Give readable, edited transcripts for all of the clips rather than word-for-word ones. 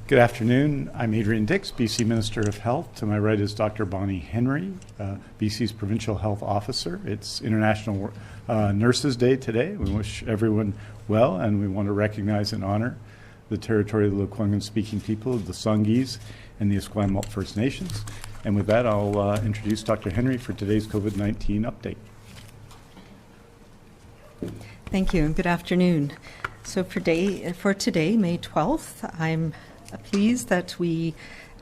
Good afternoon. I'm Adrian Dix, BC Minister of Health. To my right is Dr. Bonnie Henry, BC's Provincial Health Officer. It's International Nurses Day today. We wish everyone well, and we want to recognize and honor the territory of the Lekwungen-speaking people of the Songhees and the Esquimalt First Nations. And with that, I'll introduce Dr. Henry for today's COVID-19 update. Thank you, and good afternoon. So for today, May 12th, I'm pleased that we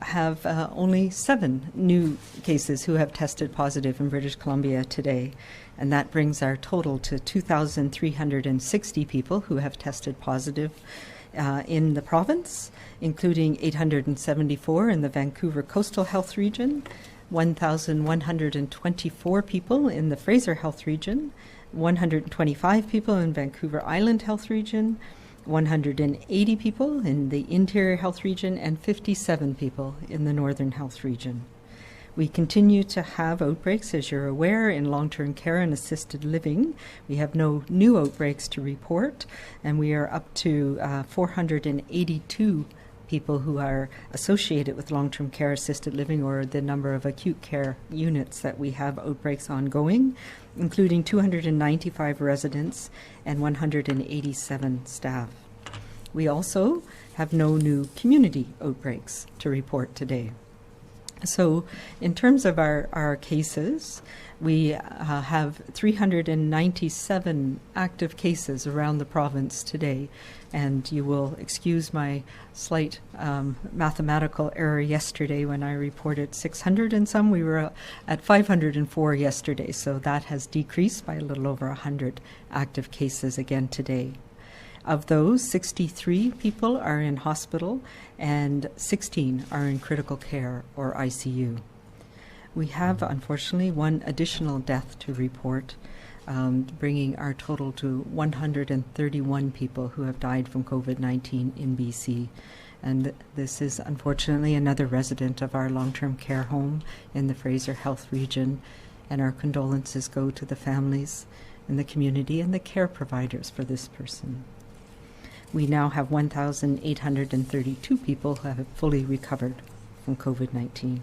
have only 7 new cases who have tested positive in British Columbia today, and that brings our total to 2,360 people who have tested positive in the province, including 874 in the Vancouver Coastal Health Region, 1,124 people in the Fraser Health Region, 125 people in Vancouver Island Health Region, 180 people in the Interior Health Region, and 57 people in the Northern Health Region. We continue to have outbreaks, as you're aware, in long-term care and assisted living. We have no new outbreaks to report, and we are up to 482 people who are associated with long-term care assisted living, or the number of acute care units that we have outbreaks ongoing, including 295 residents and 187 staff. We also have no new community outbreaks to report today. So in terms of our cases, we have 397 active cases around the province today, and you will excuse my slight mathematical error yesterday when I reported 600 and some. We were at 504 yesterday, so that has decreased by a little over 100 active cases again today. Of those, 63 people are in hospital and 16 are in critical care or ICU. We have, unfortunately, 1 additional death to report, bringing our total to 131 people who have died from COVID-19 in BC. And this is, unfortunately, another resident of our long-term care home in the Fraser Health Region, and our condolences go to the families and the community and the care providers for this person. We now have 1,832 people who have fully recovered from COVID-19.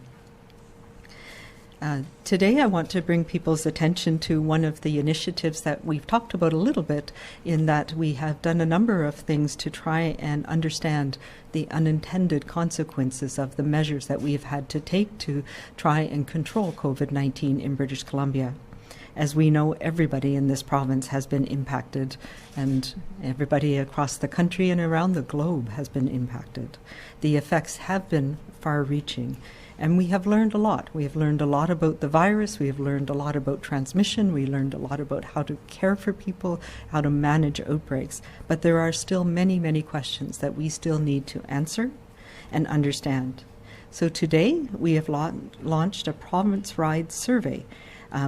Today I want to bring people's attention to one of the initiatives that we've talked about a little bit, in that we have done a number of things to try and understand the unintended consequences of the measures that we've had to take to try and control COVID-19 in British Columbia. As we know, everybody in this province has been impacted, and everybody across the country and around the globe has been impacted. The effects have been far-reaching, and we have learned a lot. We have learned a lot about the virus. We have learned a lot about transmission. We learned a lot about how to care for people, how to manage outbreaks. But there are still many, many questions that we still need to answer and understand. So today, we have launched a province-wide survey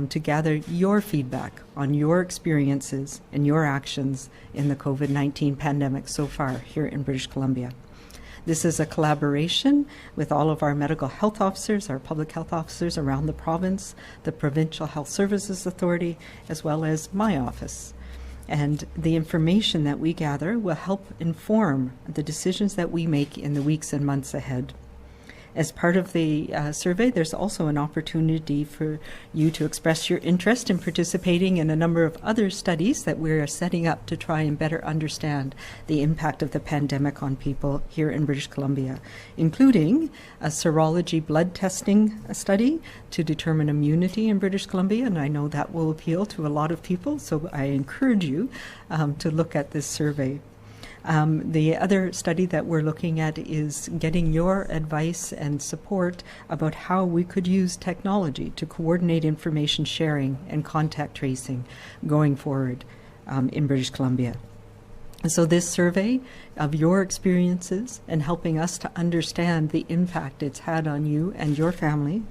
to gather your feedback on your experiences and your actions in the COVID-19 pandemic so far here in British Columbia. This is a collaboration with all of our medical health officers, our public health officers around the province, the Provincial Health Services Authority, as well as my office. And the information that we gather will help inform the decisions that we make in the weeks and months ahead. As part of the survey, there's also an opportunity for you to express your interest in participating in a number of other studies that we're setting up to try and better understand the impact of the pandemic on people here in British Columbia, including a serology blood testing study to determine immunity in British Columbia, and I know that will appeal to a lot of people, so I encourage you to look at this survey. The other study that we're looking at is getting your advice and support about how we could use technology to coordinate information sharing and contact tracing going forward in British Columbia. So this survey of your experiences and helping us to understand the impact it's had on you and your families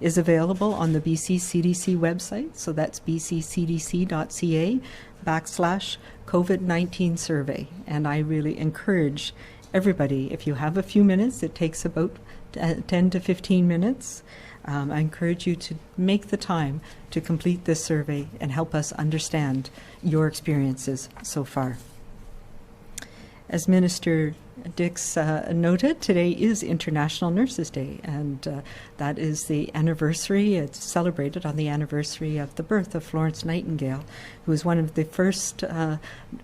is available on the BC CDC website. So that's bccdc.ca/COVID-19 survey. And I really encourage everybody, if you have a few minutes, it takes about 10 to 15 minutes. I encourage you to make the time to complete this survey and help us understand your experiences so far. As Minister Dix noted, today is International Nurses Day, and that is the anniversary. It's celebrated on the anniversary of the birth of Florence Nightingale, who was one of the first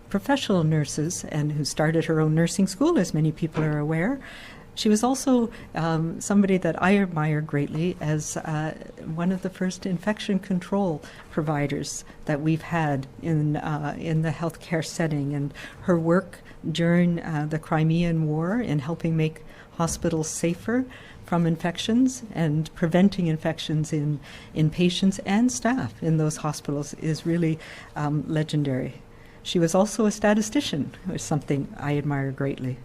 professional nurses and who started her own nursing school, as many people are aware. She was also somebody that I admire greatly as one of the first infection control providers that we've had in the healthcare setting, and her work during the Crimean War in helping make hospitals safer from infections and preventing infections in patients and staff in those hospitals is really legendary. She was also a statistician, which is something I admire greatly.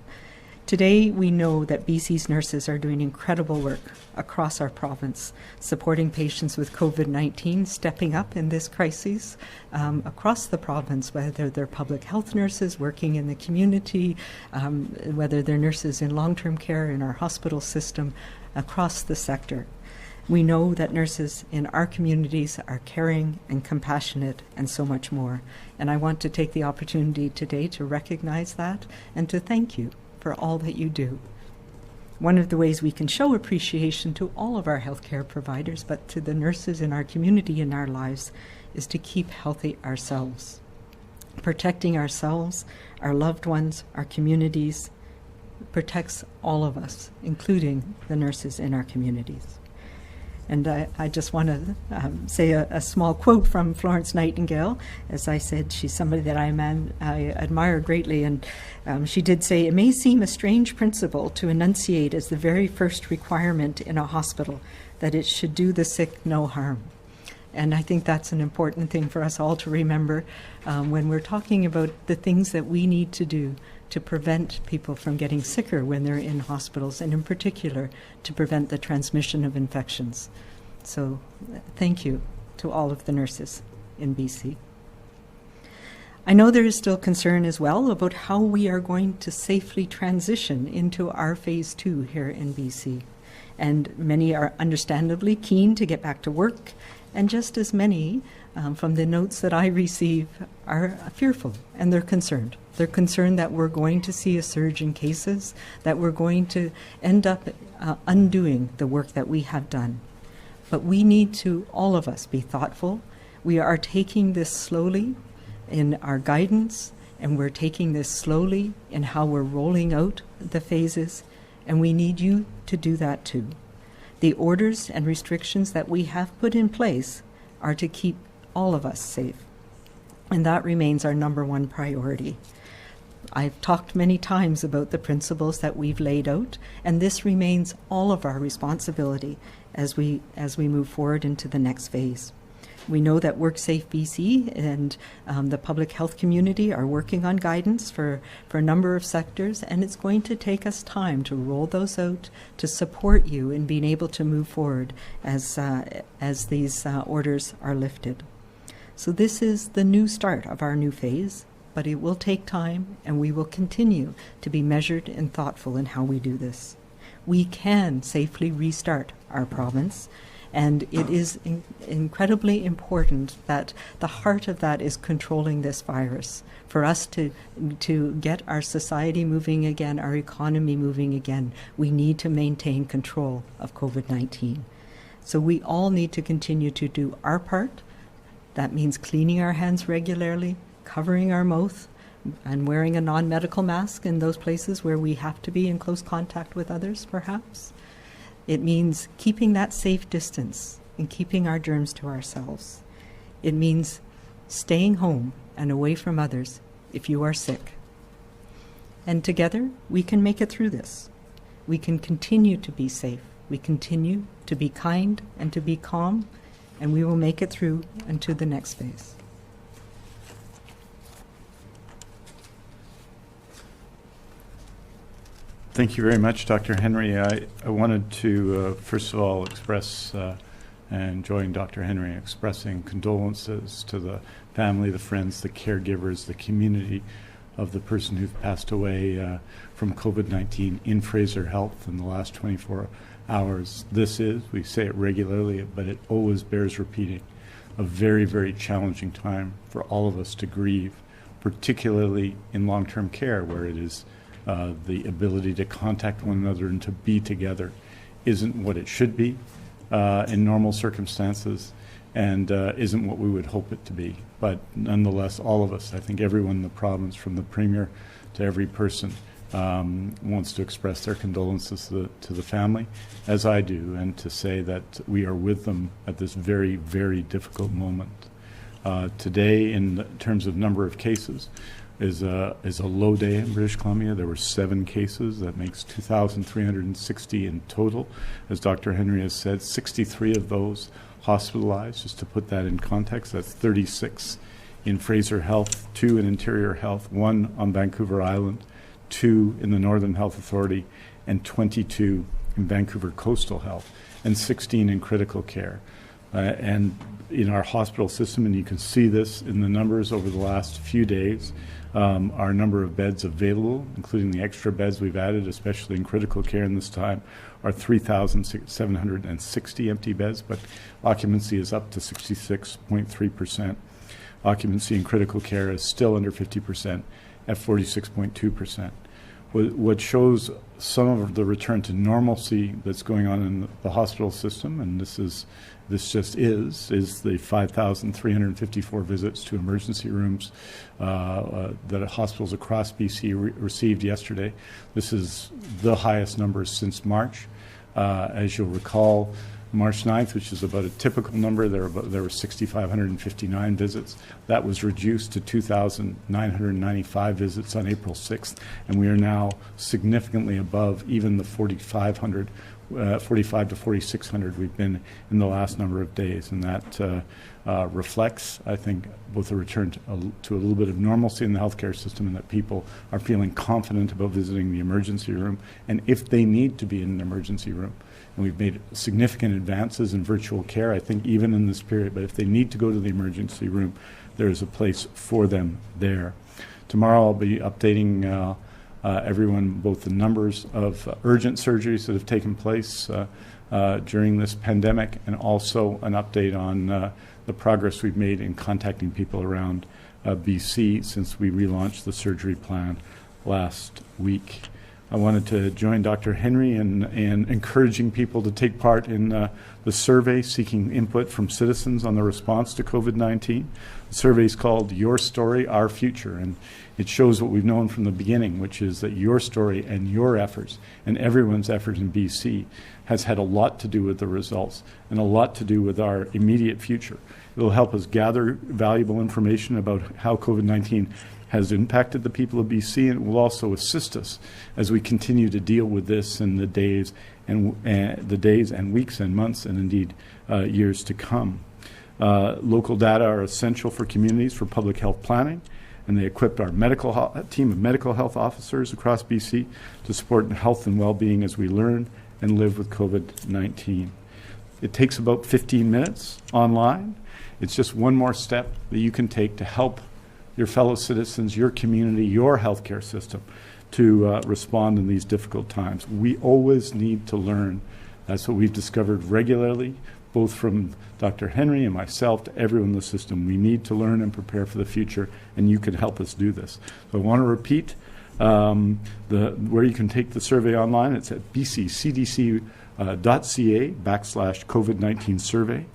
Today, we know that BC's nurses are doing incredible work across our province, supporting patients with COVID-19, stepping up in this crisis across the province, whether they're public health nurses working in the community, whether they're nurses in long-term care in our hospital system, across the sector. We know that nurses in our communities are caring and compassionate and so much more. And I want to take the opportunity today to recognize that and to thank you for all that you do. One of the ways we can show appreciation to all of our healthcare providers, but to the nurses in our community in our lives, is to keep healthy ourselves. Protecting ourselves, our loved ones, our communities, protects all of us, including the nurses in our communities. And I just want to say a small quote from Florence Nightingale. As I said, she's somebody that I admire greatly. And she did say, "It may seem a strange principle to enunciate as the very first requirement in a hospital that it should do the sick no harm." And I think that's an important thing for us all to remember when we're talking about the things that we need to do to prevent people from getting sicker when they're in hospitals, and in particular, to prevent the transmission of infections. So thank you to all of the nurses in BC. I know there is still concern as well about how we are going to safely transition into our phase 2 here in BC. And many are understandably keen to get back to work, and just as many, from the notes that I receive, are fearful and they're concerned. They're concerned that we're going to see a surge in cases, that we're going to end up undoing the work that we have done. But we need to, all of us, be thoughtful. We are taking this slowly in our guidance, and we're taking this slowly in how we're rolling out the phases, and we need you to do that too. The orders and restrictions that we have put in place are to keep all of us safe, and that remains our number one priority. I've talked many times about the principles that we've laid out, and this remains all of our responsibility as we move forward into the next phase. We know that WorkSafe BC and the public health community are working on guidance for a number of sectors, and it's going to take us time to roll those out to support you in being able to move forward as these orders are lifted. So this is the new start of our new phase, but it will take time, and we will continue to be measured and thoughtful in how we do this. We can safely restart our province, and it is incredibly important that the heart of that is controlling this virus. For us to get our society moving again, our economy moving again, we need to maintain control of COVID-19. So we all need to continue to do our part. That means cleaning our hands regularly, covering our mouth, and wearing a non-medical mask in those places where we have to be in close contact with others, perhaps. It means keeping that safe distance and keeping our germs to ourselves. It means staying home and away from others if you are sick. And together, we can make it through this. We can continue to be safe. We continue to be kind and to be calm, and we will make it through into the next phase. Thank you very much, Dr. Henry. I wanted to, first of all, express and join Dr. Henry expressing condolences to the family, the friends, the caregivers, the community of the person who passed away from COVID-19 in Fraser Health in the last 24 hours. This is, we say it regularly, but it always bears repeating, a very, very challenging time for all of us to grieve, particularly in long-term care where it is the ability to contact one another and to be together isn't what it should be in normal circumstances, and isn't what we would hope it to be. But nonetheless, all of us, I think everyone in the province, from the Premier to every person, wants to express their condolences to the family, as I do, and to say that we are with them at this very, very difficult moment. Today, in terms of number of cases, is a low day in British Columbia. There were 7 cases. That makes 2,360 in total. As Dr. Henry has said, 63 of those hospitalized. Just to put that in context, that's 36 in Fraser Health, 2 in Interior Health, 1 on Vancouver Island, 2 in the Northern Health Authority, and 22 in Vancouver Coastal Health, and 16 in critical care. And in our hospital system, and you can see this in the numbers over the last few days, our number of beds available, including the extra beds we've added, especially in critical care in this time, are 3,760 empty beds, but occupancy is up to 66.3%. Occupancy in critical care is still under 50% at 46.2%. What shows some of the return to normalcy that's going on in the hospital system, and this just is the 5,354 visits to emergency rooms that hospitals across BC received yesterday. This is the highest numbers since March. As you'll recall, March 9th, which is about a typical number, there were 6,559 visits. That was reduced to 2,995 visits on April 6th, and we are now significantly above even the 4,500 to 4,600 we've been in the last number of days, and that reflects, I think, both a return to a little bit of normalcy in the healthcare system, and that people are feeling confident about visiting the emergency room, and if they need to be in an emergency room. And we've made significant advances in virtual care, I think, even in this period, but if they need to go to the emergency room, there is a place for them there. Tomorrow I'll be updating everyone, both the numbers of urgent surgeries that have taken place during this pandemic, and also an update on the progress we've made in contacting people around BC since we relaunched the surgery plan last week. I wanted to join Dr. Henry in encouraging people to take part in the survey seeking input from citizens on the response to COVID-19. The survey is called Your Story, Our Future, and it shows what we've known from the beginning, which is that your story and your efforts and everyone's effort in BC has had a lot to do with the results and a lot to do with our immediate future. It will help us gather valuable information about how COVID-19 has impacted the people of BC, and it will also assist us as we continue to deal with this in the days and weeks and months and indeed years to come. Local data are essential for communities for public health planning, and they equipped our team of medical health officers across BC to support health and well-being as we learn and live with COVID-19. It takes about 15 minutes online. It's just one more step that you can take to help your fellow citizens, your community, your healthcare system to respond in these difficult times. We always need to learn. That's what we've discovered regularly, both from Dr. Henry and myself to everyone in the system. We need to learn and prepare for the future, and you can help us do this. So I want to repeat where you can take the survey online. It's at bccdc.ca/COVID-19 survey.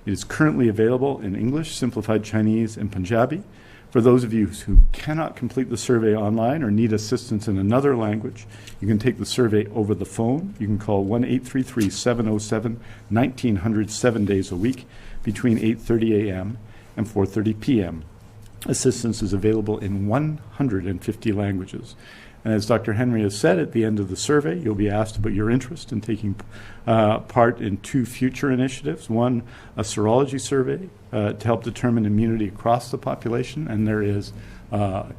It is currently available in English, Simplified Chinese, and Punjabi. For those of you who cannot complete the survey online or need assistance in another language, you can take the survey over the phone. You can call 1-833-707-1900 7 days a week between 8:30 a.m. and 4:30 p.m. Assistance is available in 150 languages. And as Dr. Henry has said, at the end of the survey, you'll be asked about your interest in taking part in 2 future initiatives. One, a serology survey to help determine immunity across the population, and there is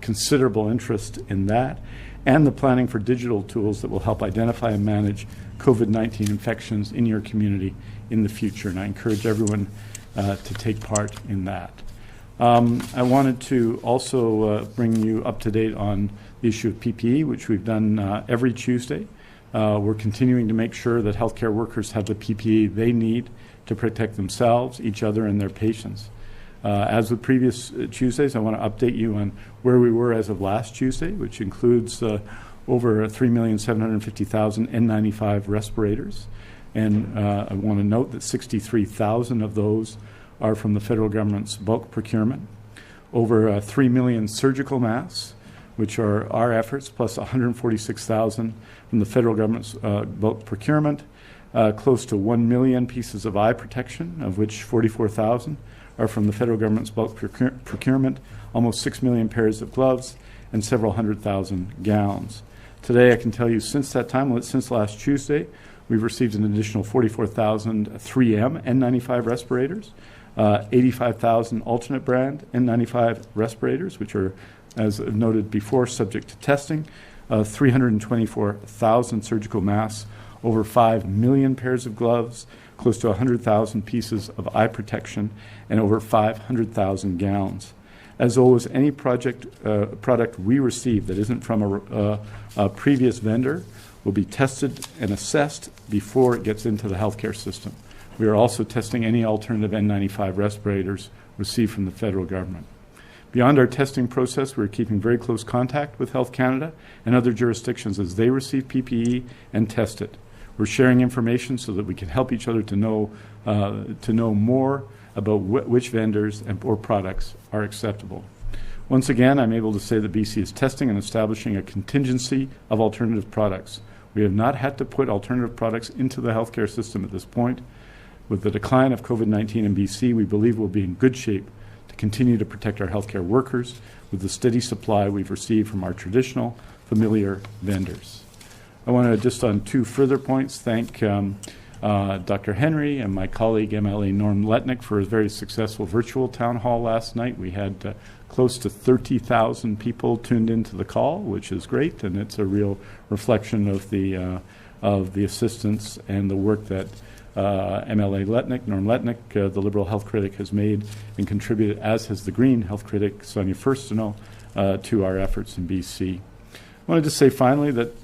considerable interest in that, and the planning for digital tools that will help identify and manage COVID-19 infections in your community in the future. And I encourage everyone to take part in that. I wanted to also bring you up to date on the issue of PPE, which we've done every Tuesday. We're continuing to make sure that healthcare workers have the PPE they need to protect themselves, each other, and their patients. As with previous Tuesdays, I want to update you on where we were as of last Tuesday, which includes over 3,750,000 N95 respirators. And I want to note that 63,000 of those are from the federal government's bulk procurement. Over 3 million surgical masks, which are our efforts, plus 146,000 from the federal government's bulk procurement. Close to 1 million pieces of eye protection, of which 44,000 are from the federal government's bulk procurement, almost 6 million pairs of gloves, and several 100,000 gowns. Today, I can tell you since that time, since last Tuesday, we've received an additional 44,000 3M N95 respirators, 85,000 alternate brand N95 respirators, which are, as noted before, subject to testing, 324,000 surgical masks, over 5 million pairs of gloves, close to 100,000 pieces of eye protection, and over 500,000 gowns. As always, any product we receive that isn't from a previous vendor will be tested and assessed before it gets into the healthcare system. We are also testing any alternative N95 respirators received from the federal government. Beyond our testing process, we're keeping very close contact with Health Canada and other jurisdictions as they receive PPE and test it. We're sharing information so that we can help each other to know more about which vendors or products are acceptable. Once again, I'm able to say that BC is testing and establishing a contingency of alternative products. We have not had to put alternative products into the healthcare system at this point. With the decline of COVID-19 in BC, we believe we'll be in good shape to continue to protect our healthcare workers with the steady supply we've received from our traditional, familiar vendors. I want to, just on two further points, thank Dr. Henry and my colleague MLA Norm Letnick for a very successful virtual town hall last night. We had close to 30,000 people tuned into the call, which is great, and it's a real reflection of the assistance and the work that MLA Letnick, Norm Letnick, the Liberal health critic, has made and contributed, as has the Green health critic, Sonia Furstenau, to our efforts in BC. I wanted to say finally that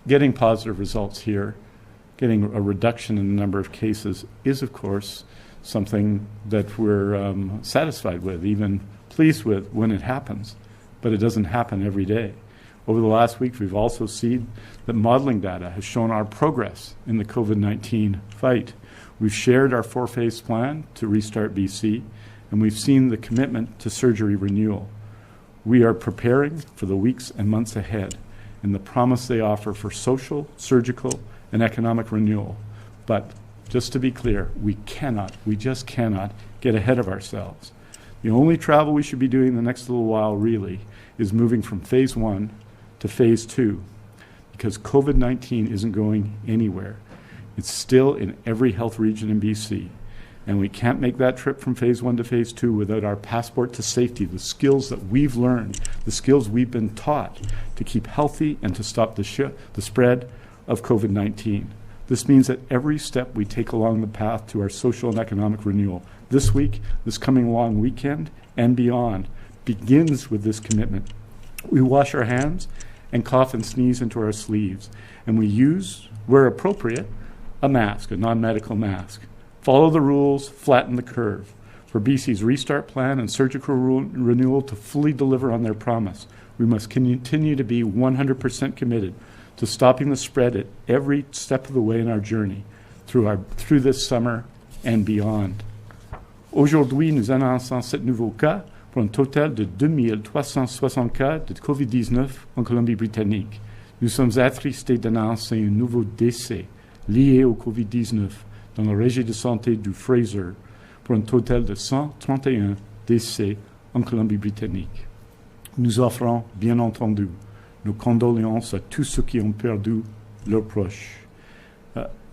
getting positive results here, getting a reduction in the number of cases is, of course, something that we're satisfied with, even pleased with when it happens, but it doesn't happen every day. Over the last week, we've also seen that modeling data has shown our progress in the COVID-19 fight. We've shared our four-phase plan to restart BC, and we've seen the commitment to surgery renewal. We are preparing for the weeks and months ahead and the promise they offer for social, surgical, and economic renewal. But just to be clear, we just cannot get ahead of ourselves. The only travel we should be doing the next little while really is moving from phase 1 to phase 2, because COVID-19 isn't going anywhere. It's still in every health region in BC, and we can't make that trip from phase 1 to phase 2 without our passport to safety, the skills that we've learned, the skills we've been taught to keep healthy and to stop the spread of COVID-19. This means that every step we take along the path to our social and economic renewal this week, this coming long weekend, and beyond, begins with this commitment. We wash our hands and cough and sneeze into our sleeves, and we use, where appropriate, a mask, a non-medical mask. Follow the rules, flatten the curve. For BC's restart plan and surgical renewal to fully deliver on their promise, we must continue to be 100% committed to stopping the spread at every step of the way in our journey through this summer and beyond. Aujourd'hui, nous annonçons 7 nouveaux cas pour un total de 2360 cas de COVID-19 en Colombie-Britannique. Nous sommes attristés d'annoncer un nouveau décès lié au COVID-19 dans la régie de santé du Fraser pour un total de 131 décès en Colombie-Britannique. Nous offrons, bien entendu, nos condoléances à tous ceux qui ont perdu leurs proches.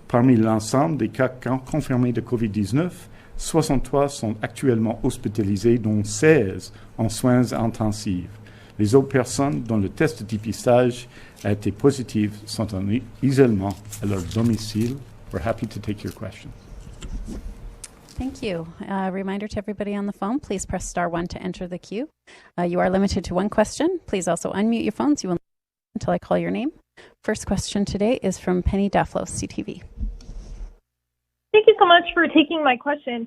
Parmi l'ensemble des cas confirmés de COVID-19, 63 sont actuellement hospitalisés, dont 16 en soins intensifs. Les autres personnes dont le test de dépistage a été positif sont en isolement à leur domicile. We're happy to take your questions. Thank you. Reminder to everybody on the phone, please press *1 to enter the queue. You are limited to one question. Please also unmute your phones. You will until I call your name. First question today is from Penny Daflos, CTV. Thank you so much for taking my question.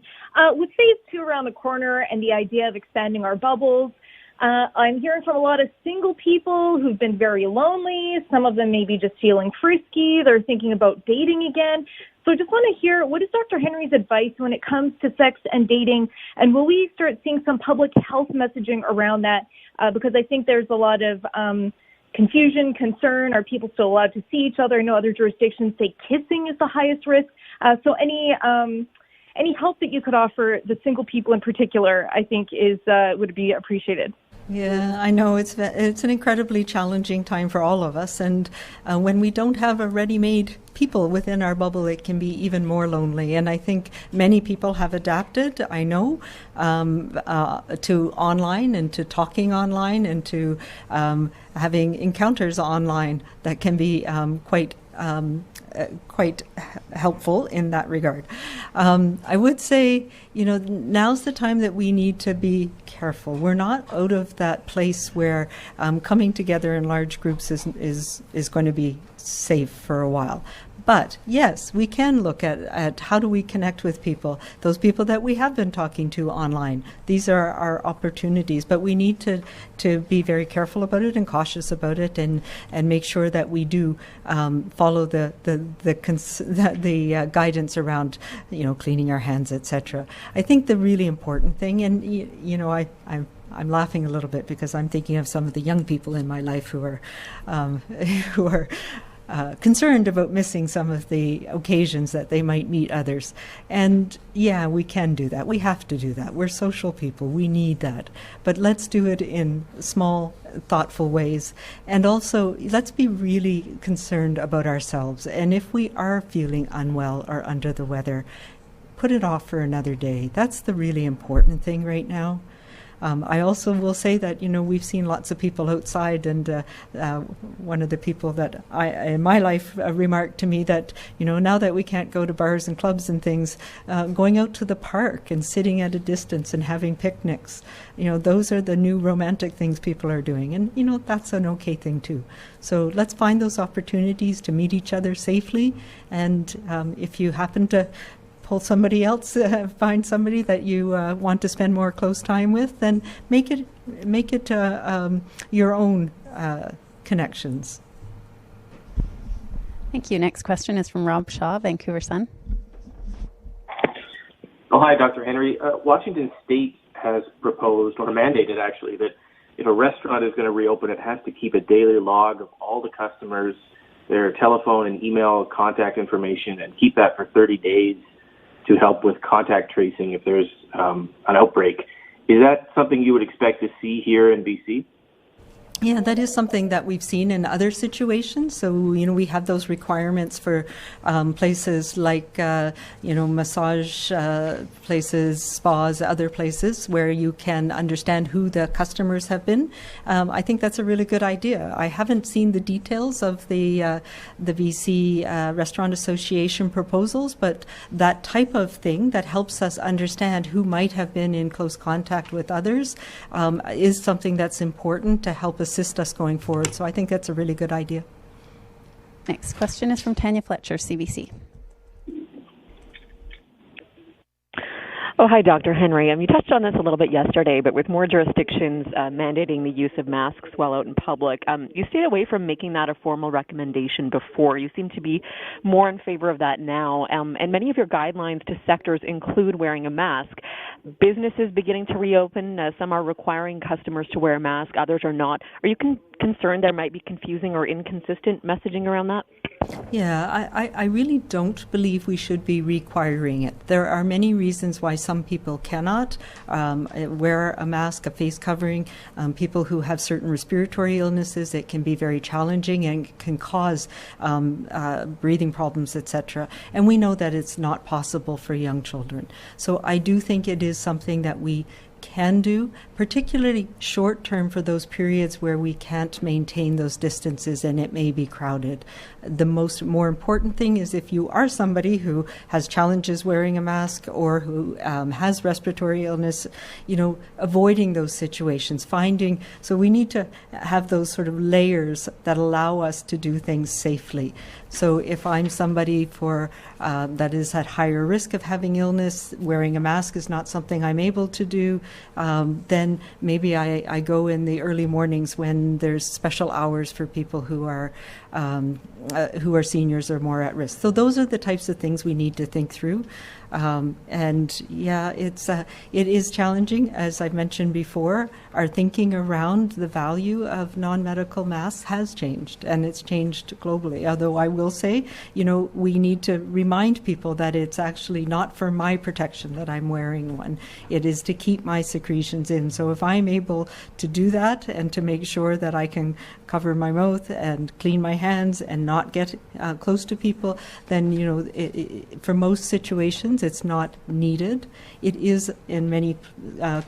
With phase 2 around the corner and the idea of expanding our bubbles, I'm hearing from a lot of single people who've been very lonely. Some of them may be just feeling frisky. They're thinking about dating again. So I just want to hear, what is Dr. Henry's advice when it comes to sex and dating? And will we start seeing some public health messaging around that? Because I think there's a lot of confusion, concern. Are people still allowed to see each other? I know other jurisdictions say kissing is the highest risk. So any help that you could offer the single people in particular, I think would be appreciated. Yeah, I know it's an incredibly challenging time for all of us, and when we don't have a ready-made people within our bubble, it can be even more lonely. And I think many people have adapted, I know, to online and to talking online and to having encounters online that can be quite helpful in that regard. I would say, now's the time that we need to be careful. We're not out of that place where coming together in large groups is going to be safe for a while. But yes, we can look at how do we connect with people, those people that we have been talking to online. These are our opportunities, but we need to be very careful about it and cautious about it, and make sure that we do follow the guidance around, cleaning our hands, etc. I think the really important thing, and I'm laughing a little bit because I'm thinking of some of the young people in my life who are concerned about missing some of the occasions that they might meet others. And yeah, we can do that. We have to do that. We're social people. We need that. But let's do it in small, thoughtful ways. And also, let's be really concerned about ourselves. And if we are feeling unwell or under the weather, put it off for another day. That's the really important thing right now. I also will say that, we've seen lots of people outside, and one of the people that in my life remarked to me that, now that we can't go to bars and clubs and things, going out to the park and sitting at a distance and having picnics, those are the new romantic things people are doing. And, that's an okay thing too. So let's find those opportunities to meet each other safely. And if you happen to pull somebody else, find somebody that you want to spend more close time with, then make it your own connections. Thank you. Next question is from Rob Shaw, Vancouver Sun. Oh, hi, Dr. Henry. Washington State has proposed, or mandated actually, that if a restaurant is going to reopen, it has to keep a daily log of all the customers, their telephone and email contact information, and keep that for 30 days to help with contact tracing if there's an outbreak. Is that something you would expect to see here in BC? Yeah, that is something that we've seen in other situations. So, we have those requirements for places like, massage places, spas, other places where you can understand who the customers have been. I think that's a really good idea. I haven't seen the details of the BC Restaurant Association proposals, but that type of thing that helps us understand who might have been in close contact with others is something that's important to help assist us going forward. So I think that's a really good idea. Next question is from Tanya Fletcher, CBC. Oh, hi, Dr. Henry. You touched on this a little bit yesterday, but with more jurisdictions mandating the use of masks while out in public, you stayed away from making that a formal recommendation before. You seem to be more in favor of that now, and many of your guidelines to sectors include wearing a mask. Businesses beginning to reopen, some are requiring customers to wear a mask, others are not. Are you concerned there might be confusing or inconsistent messaging around that? Yeah, I really don't believe we should be requiring it. There are many reasons why some people cannot wear a mask, a face covering. People who have certain respiratory illnesses, it can be very challenging and can cause breathing problems, etc. And we know that it's not possible for young children. So I do think it is something that we can do, particularly short term for those periods where we can't maintain those distances and it may be crowded. The more important thing is if you are somebody who has challenges wearing a mask or who has respiratory illness, avoiding those situations, so we need to have those sort of layers that allow us to do things safely. So if I'm somebody that is at higher risk of having illness, wearing a mask is not something I'm able to do, then maybe I go in the early mornings when there's special hours for people who are seniors or more at risk. So those are the types of things we need to think through. And yeah, it is challenging. As I've mentioned before, our thinking around the value of non-medical masks has changed, and it's changed globally. Although I will say, we need to remind people that it's actually not for my protection that I'm wearing one. It is to keep my secretions in. So if I'm able to do that and to make sure that I can cover my mouth and clean my hands and not get close to people, then, for most situations, it's not needed. It is, in many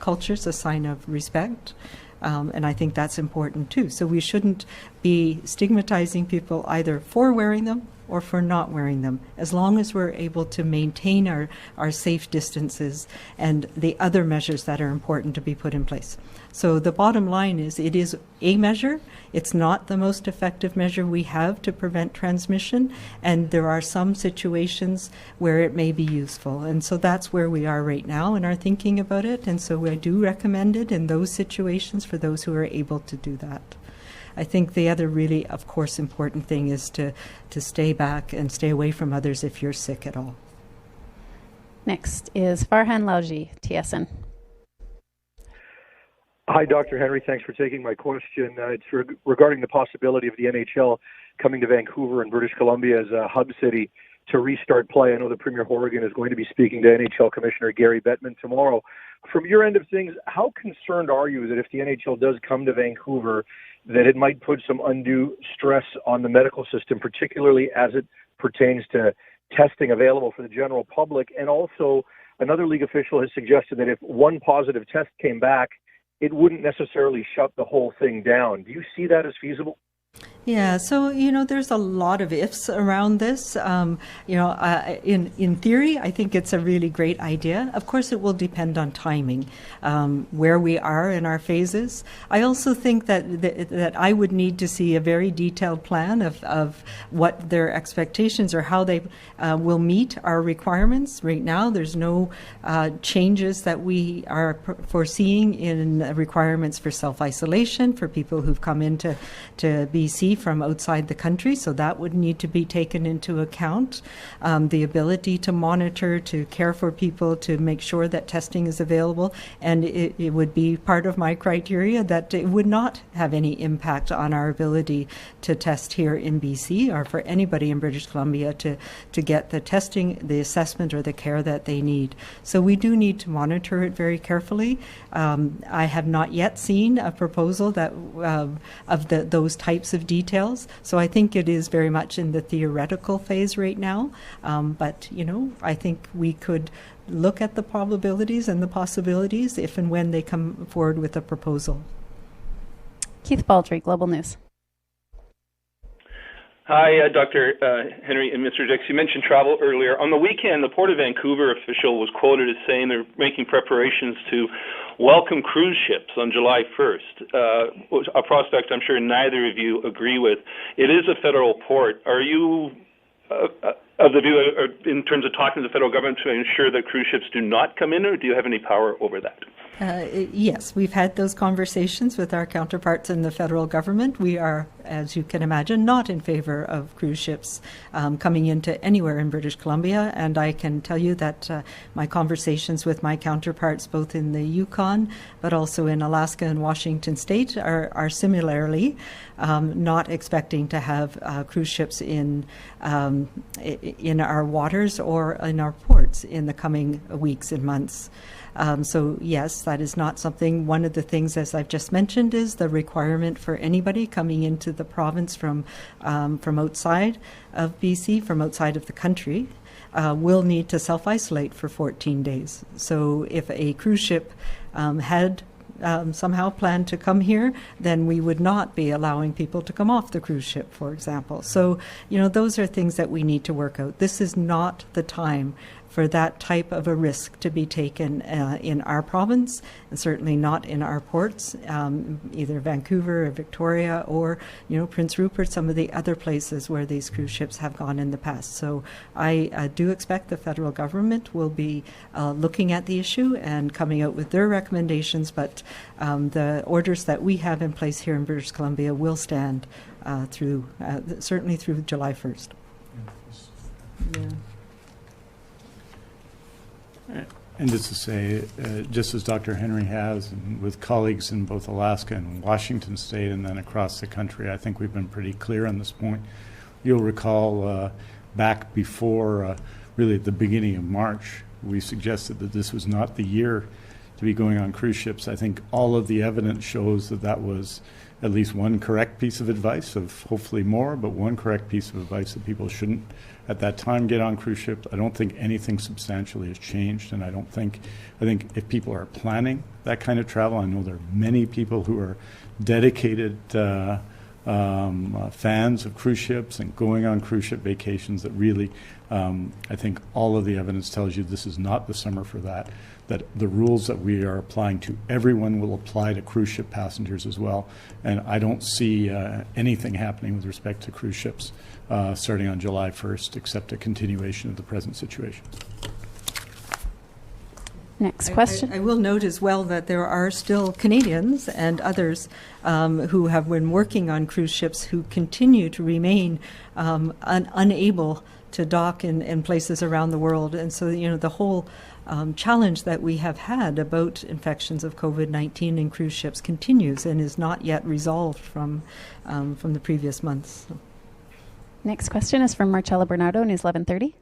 cultures, a sign of respect. And I think that's important too. So we shouldn't be stigmatizing people either for wearing them or for not wearing them, as long as we're able to maintain our safe distances and the other measures that are important to be put in place. So the bottom line is it is a measure. It's not the most effective measure we have to prevent transmission, and there are some situations where it may be useful. And so that's where we are right now in our thinking about it. And so I do recommend it in those situations for those who are able to do that. I think the other really, of course, important thing is to stay back and stay away from others if you're sick at all. Next is Farhan Lauji, TSN. Hi, Dr. Henry. Thanks for taking my question. It's regarding the possibility of the NHL coming to Vancouver and British Columbia as a hub city to restart play. I know that Premier Horgan is going to be speaking to NHL Commissioner Gary Bettman tomorrow. From your end of things, how concerned are you that if the NHL does come to Vancouver, that it might put some undue stress on the medical system, particularly as it pertains to testing available for the general public? And also, another league official has suggested that if one positive test came back, it wouldn't necessarily shut the whole thing down. Do you see that as feasible? Yeah, so, there's a lot of ifs around this. In theory, I think it's a really great idea. Of course, it will depend on timing, where we are in our phases. I also think that I would need to see a very detailed plan of what their expectations or how they will meet our requirements. Right now, there's no changes that we are foreseeing in requirements for self-isolation for people who've come into BC from outside the country, so that would need to be taken into account. The ability to monitor, to care for people, to make sure that testing is available, and it would be part of my criteria that it would not have any impact on our ability to test here in BC or for anybody in British Columbia to get the testing, the assessment, or the care that they need. So we do need to monitor it very carefully. I have not yet seen a proposal that of those types of details. So I think it is very much in the theoretical phase right now. But, I think we could look at the probabilities and the possibilities if and when they come forward with a proposal. Keith Baldry, Global News. Hi, Dr. Henry and Mr. Dix. You mentioned travel earlier. On the weekend, the Port of Vancouver official was quoted as saying they're making preparations to welcome cruise ships on July 1st, a prospect I'm sure neither of you agree with. It is a federal port. Are you of the view, in terms of talking to the federal government, to ensure that cruise ships do not come in, or do you have any power over that? Yes, we've had those conversations with our counterparts in the federal government. We are, as you can imagine, not in favor of cruise ships coming into anywhere in British Columbia. And I can tell you that my conversations with my counterparts, both in the Yukon, but also in Alaska and Washington State, are similarly not expecting to have cruise ships in our waters or in our ports in the coming weeks and months. So yes, that is not something. One of the things, as I've just mentioned, is the requirement for anybody coming into the province from outside of BC, from outside of the country, will need to self-isolate for 14 days. So if a cruise ship had somehow planned to come here, then we would not be allowing people to come off the cruise ship, for example. So, those are things that we need to work out. This is not the time for that type of a risk to be taken in our province, and certainly not in our ports, either Vancouver or Victoria or, Prince Rupert, some of the other places where these cruise ships have gone in the past. So I do expect the federal government will be looking at the issue and coming out with their recommendations, but the orders that we have in place here in British Columbia will stand through certainly through July 1st. Yeah. And just to say, just as Dr. Henry has, and with colleagues in both Alaska and Washington State and then across the country, I think we've been pretty clear on this point. You'll recall back before really at the beginning of March, we suggested that this was not the year to be going on cruise ships. I think all of the evidence shows that that was at least one correct piece of advice, of hopefully more, but one correct piece of advice that people shouldn't at that time get on cruise ships. I don't think anything substantially has changed, and I think if people are planning that kind of travel, I know there are many people who are dedicated fans of cruise ships and going on cruise ship vacations that really, I think all of the evidence tells you this is not the summer for that the rules that we are applying to everyone will apply to cruise ship passengers as well. And I don't see anything happening with respect to cruise ships starting on July 1st, except a continuation of the present situation. Next question. I will note as well that there are still Canadians and others who have been working on cruise ships who continue to remain unable to dock in places around the world. And so, the whole challenge that we have had about infections of COVID-19 in cruise ships continues and is not yet resolved from the previous months. So. Next question is from Marcella Bernardo, News 1130.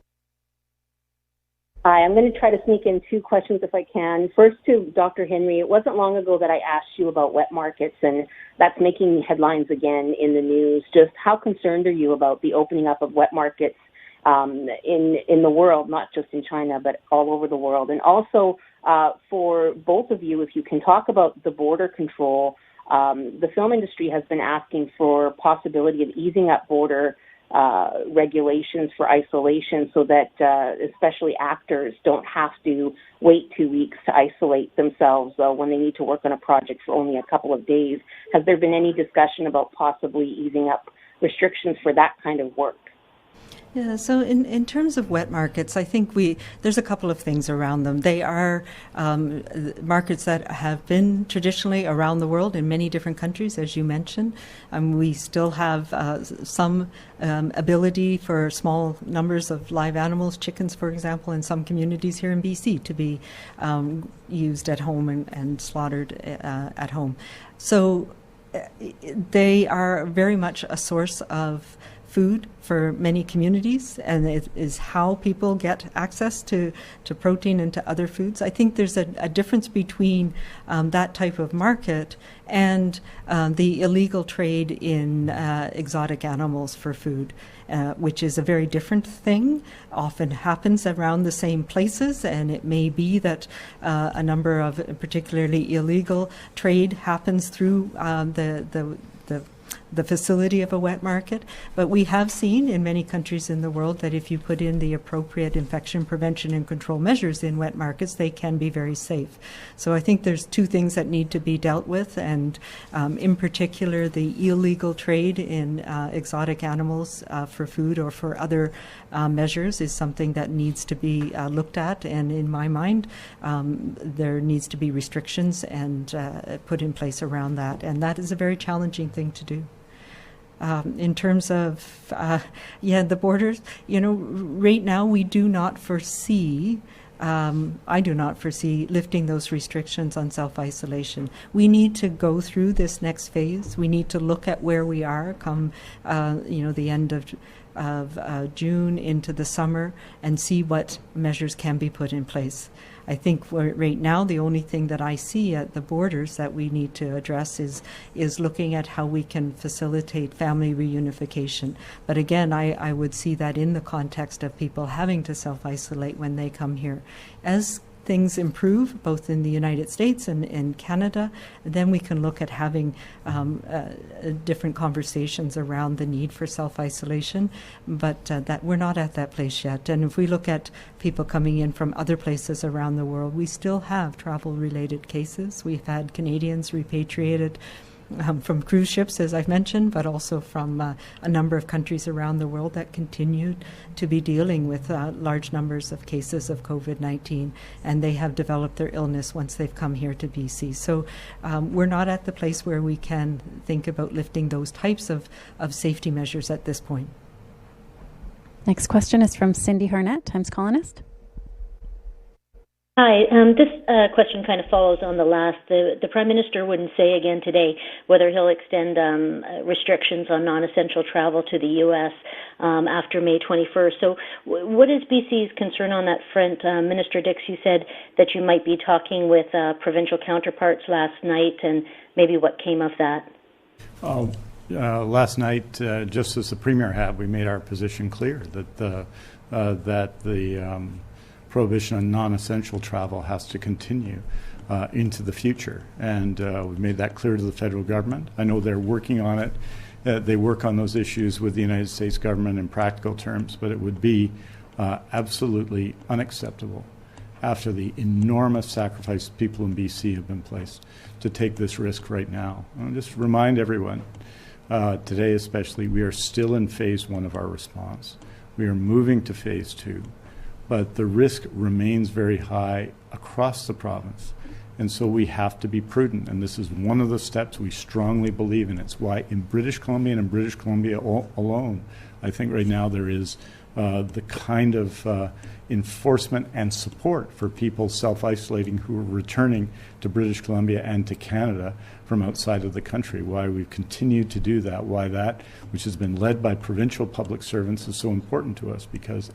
Hi, I'm going to try to sneak in two questions if I can. First to Dr. Henry, it wasn't long ago that I asked you about wet markets, and that's making headlines again in the news. Just how concerned are you about the opening up of wet markets in the world, not just in China, but all over the world? And also for both of you, if you can talk about the border control, the film industry has been asking for possibility of easing up border regulations for isolation so that especially actors don't have to wait 2 weeks to isolate themselves when they need to work on a project for only a couple of days. Has there been any discussion about possibly easing up restrictions for that kind of work? Yeah, so in terms of wet markets, I think there's a couple of things around them. They are markets that have been traditionally around the world in many different countries, as you mentioned. We still have some ability for small numbers of live animals, chickens, for example, in some communities here in BC to be used at home and slaughtered at home. So they are very much a source of food for many communities, and it is how people get access to protein and to other foods. I think there's a difference between that type of market and the illegal trade in exotic animals for food, which is a very different thing, often happens around the same places, and it may be that a number of particularly illegal trade happens through the facility of a wet market. But we have seen in many countries in the world that if you put in the appropriate infection prevention and control measures in wet markets, they can be very safe. So I think there's two things that need to be dealt with, and in particular the illegal trade in exotic animals for food or for other measures is something that needs to be looked at, and in my mind there needs to be restrictions and put in place around that, and that is a very challenging thing to do. In terms of, the borders, right now we do not foresee, I do not foresee lifting those restrictions on self-isolation. We need to go through this next phase. We need to look at where we are come, the end of June into the summer and see what measures can be put in place. I think right now the only thing that I see at the borders that we need to address is looking at how we can facilitate family reunification. But again, I would see that in the context of people having to self-isolate when they come here. As things improve, both in the United States and in Canada, then we can look at having different conversations around the need for self-isolation, but that we're not at that place yet. And if we look at people coming in from other places around the world, we still have travel-related cases. We've had Canadians repatriated from cruise ships, as I've mentioned, but also from a number of countries around the world that continue to be dealing with large numbers of cases of COVID-19, and they have developed their illness once they've come here to BC. So we're not at the place where we can think about lifting those types of safety measures at this point. Next question is from Cindy Harnett, Times Colonist. Hi. This question kind of follows on the last. The Prime Minister wouldn't say again today whether he'll extend restrictions on non-essential travel to the U.S. After May 21st. So what is BC's concern on that front? Minister Dix, you said that you might be talking with provincial counterparts last night, and maybe what came of that? Last night, just as the Premier had, we made our position clear that the prohibition on non-essential travel has to continue into the future. And we've made that clear to the federal government. I know they're working on it. They work on those issues with the United States government in practical terms, but it would be absolutely unacceptable after the enormous sacrifice people in BC have been placed to take this risk right now. I'll just remind everyone, today especially, we are still in phase 1 of our response. We are moving to phase 2. But the risk remains very high across the province. And so we have to be prudent. And this is one of the steps we strongly believe in. It's why in British Columbia and in British Columbia alone, I think right now there is the kind of enforcement and support for people self-isolating who are returning to British Columbia and to Canada from outside of the country, why we've continued to do that, why that, which has been led by provincial public servants, is so important to us, because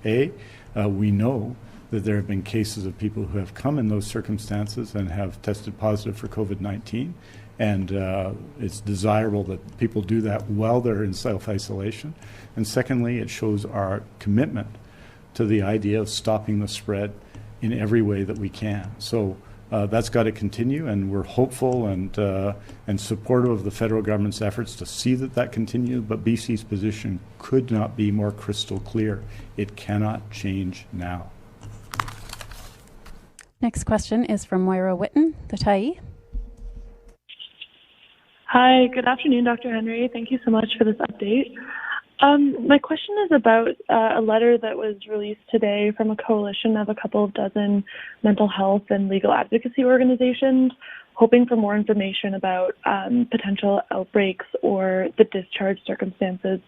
we know that there have been cases of people who have come in those circumstances and have tested positive for COVID-19, and it's desirable that people do that while they're in self-isolation. And secondly, it shows our commitment to the idea of stopping the spread in every way that we can. So that's got to continue, and we're hopeful and supportive of the federal government's efforts to see that continues, but BC's position could not be more crystal clear. It cannot change now. Next question is from Moira Witten, the Tyee. Hi, good afternoon, Dr. Henry. Thank you so much for this update. My question is about a letter that was released today from a coalition of a couple of dozen mental health and legal advocacy organizations, hoping for more information about potential outbreaks or the discharge circumstances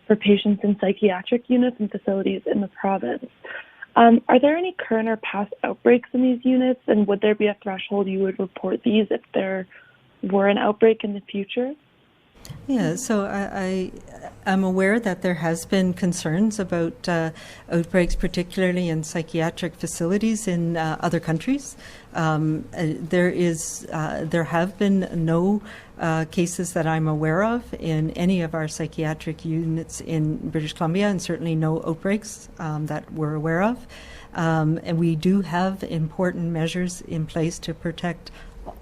for patients in psychiatric units and facilities in the province. Are there any current or past outbreaks in these units, and would there be a threshold you would report these if there were an outbreak in the future? Yeah, so I'm aware that there has been concerns about outbreaks, particularly in psychiatric facilities in other countries. There have been no cases that I'm aware of in any of our psychiatric units in British Columbia, and certainly no outbreaks that we're aware of. And we do have important measures in place to protect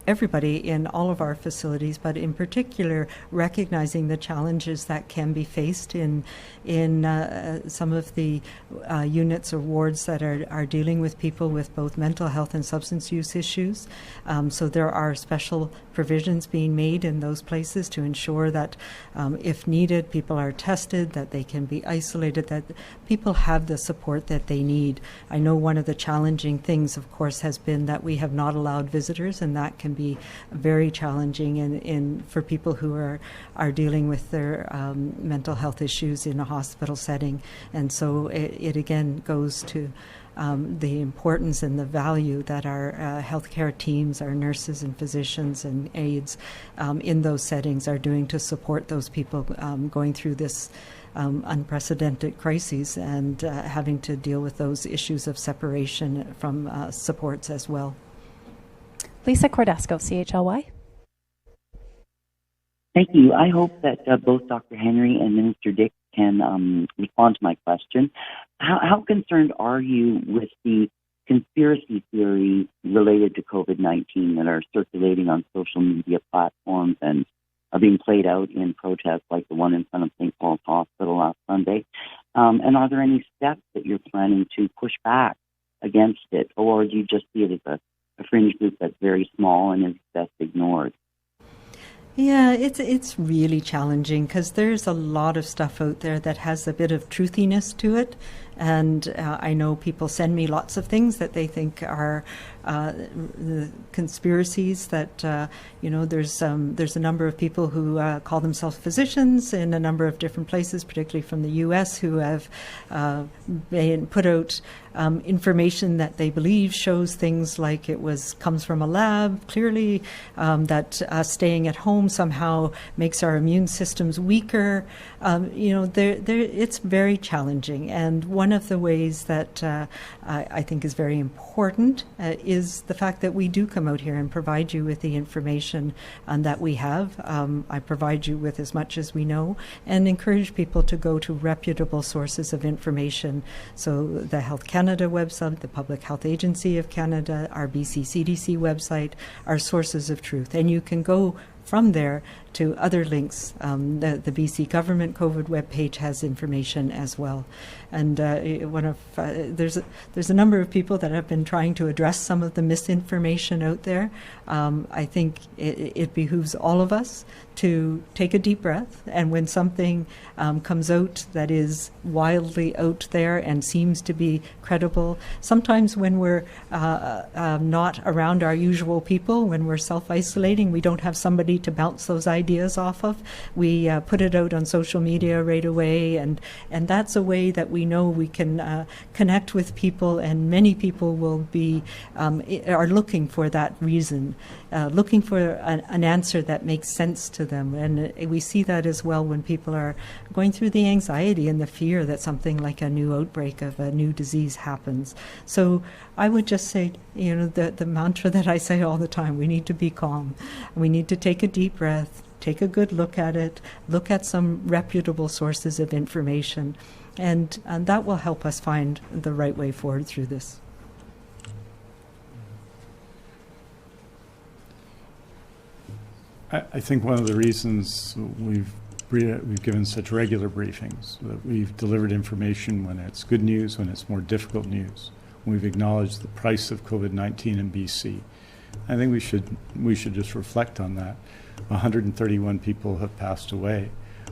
everybody in all of our facilities, but in particular recognizing the challenges that can be faced in some of the units or wards that are dealing with people with both mental health and substance use issues. So there are special provisions being made in those places to ensure that if needed, people are tested, that they can be isolated, that people have the support that they need. I know one of the challenging things, of course, has been that we have not allowed visitors, and that can be very challenging for people who are dealing with their mental health issues in a hospital setting. And so it again goes to the importance and the value that our healthcare teams, our nurses and physicians and aides in those settings are doing to support those people going through this unprecedented crises and having to deal with those issues of separation from supports as well. Lisa Cordasco, CHLY. Thank you. I hope that both Dr. Henry and Minister Dix can respond to my question. How concerned are you with the conspiracy theories related to COVID-19 that are circulating on social media platforms and are being played out in protests like the one in front of St. Paul's Hospital last Sunday? And are there any steps that you're planning to push back against it, or do you just see it as a fringe group that's very small and is best ignored? Yeah, it's really challenging because there's a lot of stuff out there that has a bit of truthiness to it. And I know people send me lots of things that they think are the conspiracies that, there's a number of people who call themselves physicians in a number of different places, particularly from the U.S., who have put out information that they believe shows things like comes from a lab, clearly, that staying at home somehow makes our immune systems weaker. It's very challenging. And one of the ways that I think is very important is the fact that we do come out here and provide you with the information that we have. I provide you with as much as we know and encourage people to go to reputable sources of information. So the Health Canada website, the Public Health Agency of Canada, our BC CDC website are sources of truth. And you can go from there to other links. The BC government COVID webpage has information as well. And there's a number of people that have been trying to address some of the misinformation out there. I think it behooves all of us to take a deep breath, and when something comes out that is wildly out there and seems to be credible, sometimes when we're not around our usual people, when we're self-isolating, we don't have somebody to bounce those ideas off of. We put it out on social media right away, and that's a way that we know we can connect with people, and many people will be are looking for that reason, looking for an answer that makes sense to them. And we see that as well when people are going through the anxiety and the fear that something like a new outbreak of a new disease happens. So I would just say, the mantra that I say all the time, we need to be calm. We need to take a deep breath, take a good look at it, look at some reputable sources of information, and that will help us find the right way forward through this. I think one of the reasons we've given such regular briefings, that we've delivered information when it's good news, when it's more difficult news. We've acknowledged the price of COVID-19 in BC. I think we should just reflect on that. 131 people have passed away.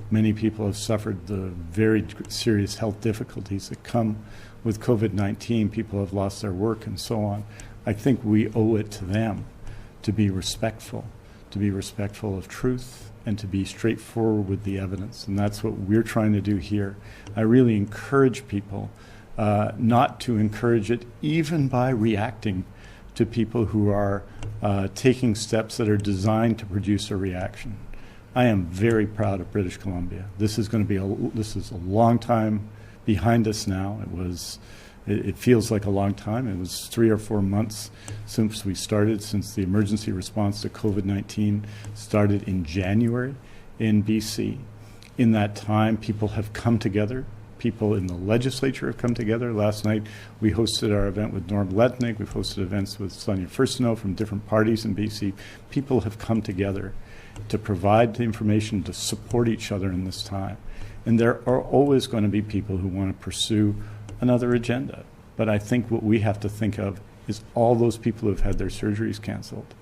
Many people have suffered the very serious health difficulties that come with COVID-19. People have lost their work and so on. I think we owe it to them to be respectful of truth, and to be straightforward with the evidence. And that's what we're trying to do here. I really encourage people not to encourage it, even by reacting to people who are taking steps that are designed to produce a reaction. I am very proud of British Columbia. This is a long time behind us now. It feels like a long time. It was 3 or 4 months since we started, since the emergency response to COVID-19 started in January in BC. In that time, people have come together. People in the legislature have come together. Last night, we hosted our event with Norm Letnick. We've hosted events with Sonia Furstenau from different parties in BC. People have come together to provide the information, to support each other in this time. And there are always going to be people who want to pursue another agenda. But I think what we have to think of is all those people who have had their surgeries canceled,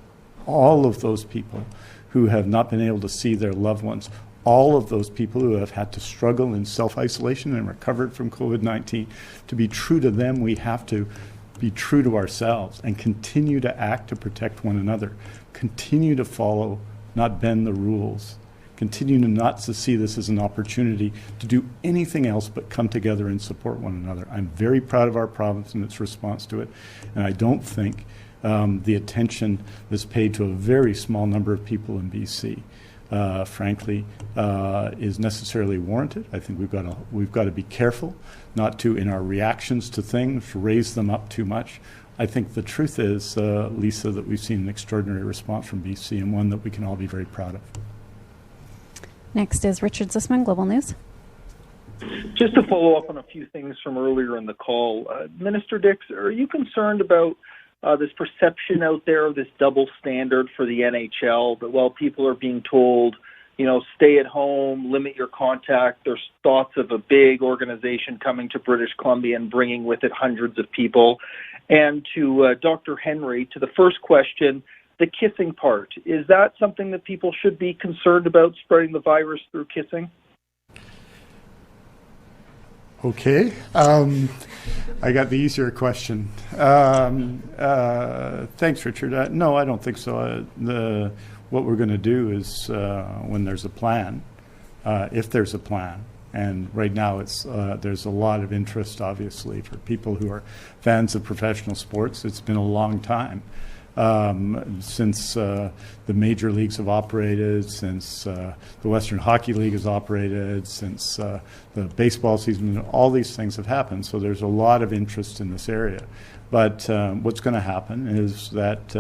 all of those people who have not been able to see their loved ones, all of those people who have had to struggle in self-isolation and recovered from COVID-19. To be true to them, we have to be true to ourselves and continue to act to protect one another, continue to follow, not bend the rules, continue not to see this as an opportunity to do anything else but come together and support one another. I'm very proud of our province and its response to it, and I don't think the attention that's paid to a very small number of people in BC, frankly, is necessarily warranted. I think we've got to be careful not to, in our reactions to things, raise them up too much. I think the truth is, Lisa, that we've seen an extraordinary response from BC, and one that we can all be very proud of. Next is Richard Zussman, Global News. Just to follow up on a few things from earlier in the call, Minister Dix, are you concerned about this perception out there of this double standard for the NHL, that while people are being told, stay at home, limit your contact, there's thoughts of a big organization coming to British Columbia and bringing with it hundreds of people? And to Dr. Henry, to the first question, the kissing part, is that something that people should be concerned about, spreading the virus through kissing? Okay. I got the easier question. Thanks, Richard. No, I don't think so. What we're going to do is when there's a plan, if there's a plan, and right now there's a lot of interest, obviously, for people who are fans of professional sports. It's been a long time since the major leagues have operated, since the Western Hockey League has operated, since the baseball season. All these things have happened, so there's a lot of interest in this area. But what's going to happen is that,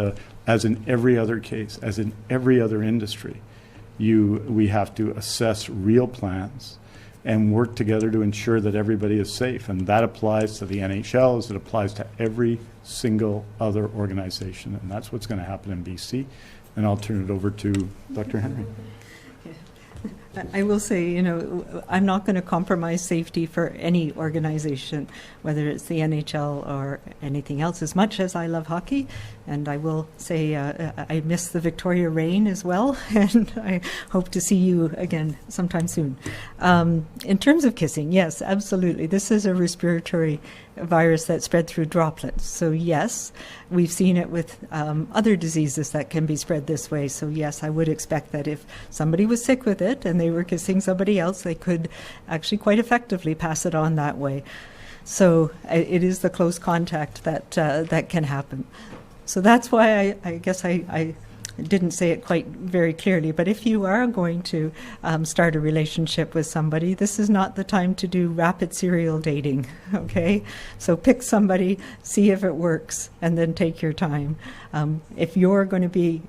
as in every other case, as in every other industry, we have to assess real plans and work together to ensure that everybody is safe. And that applies to the NHL as it applies to every single other organization. And that's what's going to happen in BC. And I'll turn it over to Dr. Henry. I will say, I'm not going to compromise safety for any organization, whether it's the NHL or anything else, as much as I love hockey. And I will say I miss the Victoria rain as well, and I hope to see you again sometime soon. In terms of kissing, yes, absolutely. This is a respiratory virus that spread through droplets. So yes, we've seen it with other diseases that can be spread this way. So yes, I would expect that if somebody was sick with it and they were kissing somebody else, they could actually quite effectively pass it on that way. So it is the close contact that can happen. So that's why I guess I didn't say it quite very clearly, but if you are going to start a relationship with somebody, this is not the time to do rapid serial dating, okay? So pick somebody, see if it works, and then take your time. If you're going to be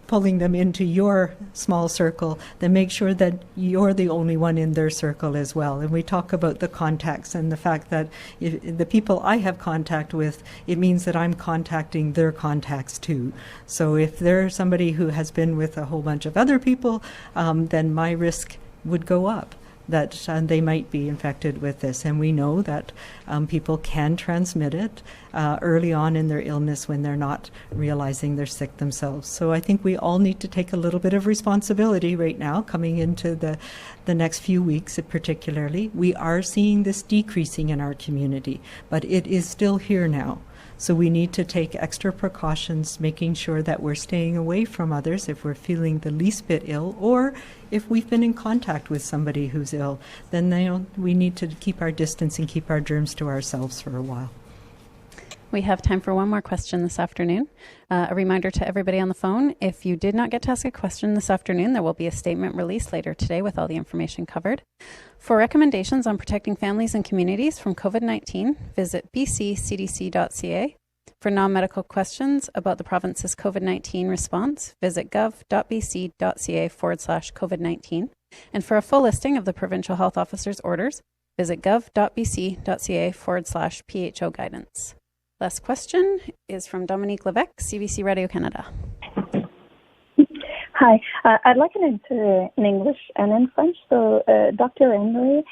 pulling them into your small circle, then make sure that you're the only one in their circle as well. And we talk about the contacts and the fact that if the people I have contact with, it means that I'm contacting their contacts too. So if there's somebody who has been with a whole bunch of other people, then my risk would go up that they might be infected with this. And we know that people can transmit it early on in their illness when they're not realizing they're sick themselves. So I think we all need to take a little bit of responsibility right now, coming into the next few weeks particularly. We are seeing this decreasing in our community, but it is still here now. So we need to take extra precautions, making sure that we're staying away from others if we're feeling the least bit ill, or if we've been in contact with somebody who's ill, then we need to keep our distance and keep our germs to ourselves for a while. We have time for one more question this afternoon. A reminder to everybody on the phone, if you did not get to ask a question this afternoon, there will be a statement released later today with all the information covered. For recommendations on protecting families and communities from COVID-19, visit bccdc.ca. For non-medical questions about the province's COVID-19 response, visit gov.bc.ca/COVID-19. And for a full listing of the Provincial Health Officer's orders, visit gov.bc.ca/PHO guidance. Last question is from Dominique Levesque, CBC Radio Canada. Hi, I'd like it in English and in French. So, Dr. Henry,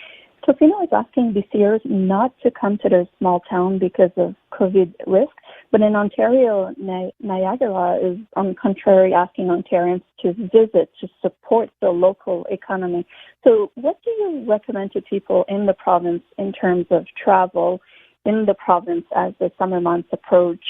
Tofino is asking BCers not to come to their small town because of COVID risk, but in Ontario, Niagara is, on the contrary, asking Ontarians to visit to support the local economy. So what do you recommend to people in the province in terms of travel in the province as the summer months approach,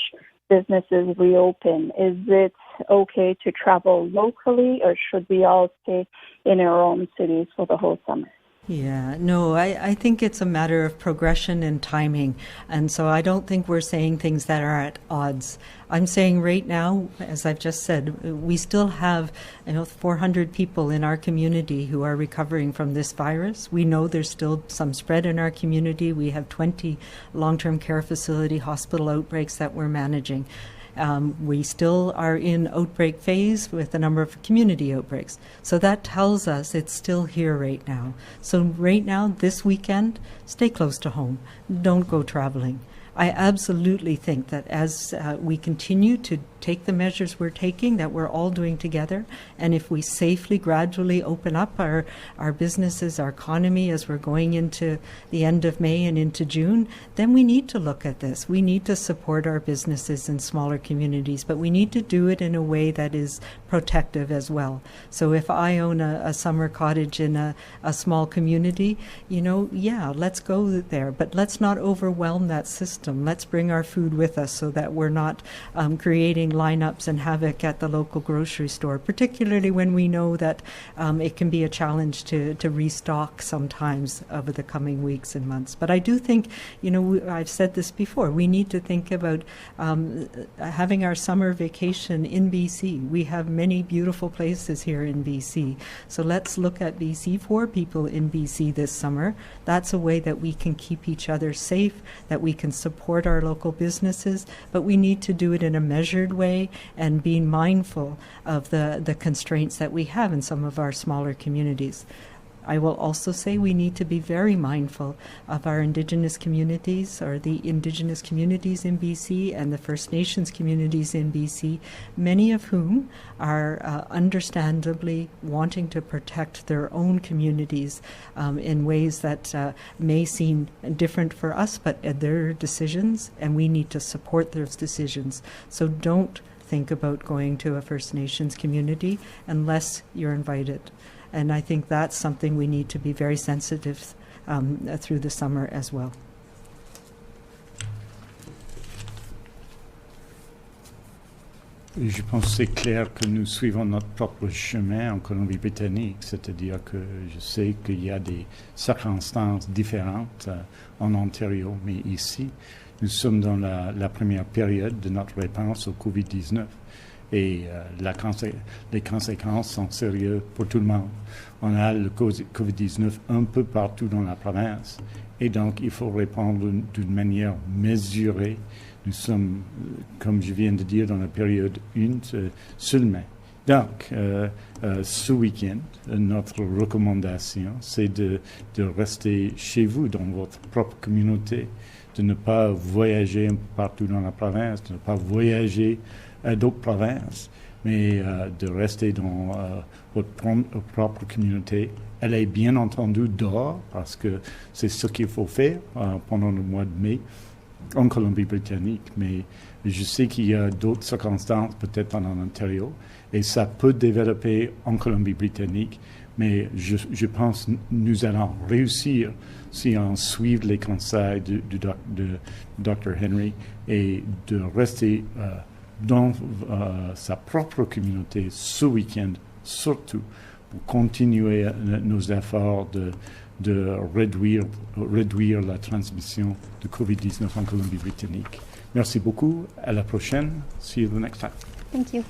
businesses reopen? Is it okay to travel locally, or should we all stay in our own cities for the whole summer? Yeah, no, I think it's a matter of progression and timing. And so I don't think we're saying things that are at odds. I'm saying right now, as I've just said, we still have 400 people in our community who are recovering from this virus. We know there's still some spread in our community. We have 20 long-term care facility hospital outbreaks that we're managing. We still are in outbreak phase with a number of community outbreaks. So that tells us it's still here right now. So right now, this weekend, stay close to home. Don't go traveling. I absolutely think that as we continue to take the measures we're taking, that we're all doing together, and if we safely, gradually open up our businesses, our economy as we're going into the end of May and into June, then we need to look at this. We need to support our businesses in smaller communities, but we need to do it in a way that is protective as well. So if I own a summer cottage in a small community, let's go there, but let's not overwhelm that system. Let's bring our food with us so that we're not creating lineups and havoc at the local grocery store, particularly when we know that it can be a challenge to restock sometimes over the coming weeks and months. But I do think, I've said this before, we need to think about having our summer vacation in BC. We have many beautiful places here in BC. So let's look at BC for people in BC this summer. That's a way that we can keep each other safe, that we can support our local businesses, but we need to do it in a measured way and being mindful of the constraints that we have in some of our smaller communities. I will also say we need to be very mindful of our Indigenous communities, or the Indigenous communities in BC and the First Nations communities in BC, many of whom are understandably wanting to protect their own communities in ways that may seem different for us, but their decisions, and we need to support those decisions. So don't think about going to a First Nations community unless you're invited. And I think that's something we need to be very sensitive through the summer as well. Je pense que c'est clair que nous suivons notre propre chemin en Colombie-Britannique, c'est-à-dire que je sais qu'il y a des circonstances différentes en Ontario, mais ici, nous sommes dans la première période de notre réponse au COVID-19. Et les conséquences sont sérieuses pour tout le monde. On a le COVID-19 un peu partout dans la province, et donc il faut répondre d'une manière mesurée. Nous sommes, comme je viens de dire, dans la période 1 seulement. Donc, ce week-end, notre recommandation, c'est de rester chez vous, dans votre propre communauté, de ne pas voyager un peu partout dans la province, de ne pas voyager à d'autres provinces, mais de rester dans votre propre communauté. Elle est bien entendu dehors, parce que c'est ce qu'il faut faire pendant le mois de mai en Colombie-Britannique, mais je sais qu'il y a d'autres circonstances, peut-être en Ontario, et ça peut développer en Colombie-Britannique, mais je pense que nous allons réussir si on suit les conseils de Dr. Henry et de rester dans sa propre communauté ce week-end, surtout pour continuer nos efforts de réduire la transmission de COVID-19 en Colombie-Britannique. Merci beaucoup. À la prochaine. See you the next time. Thank you.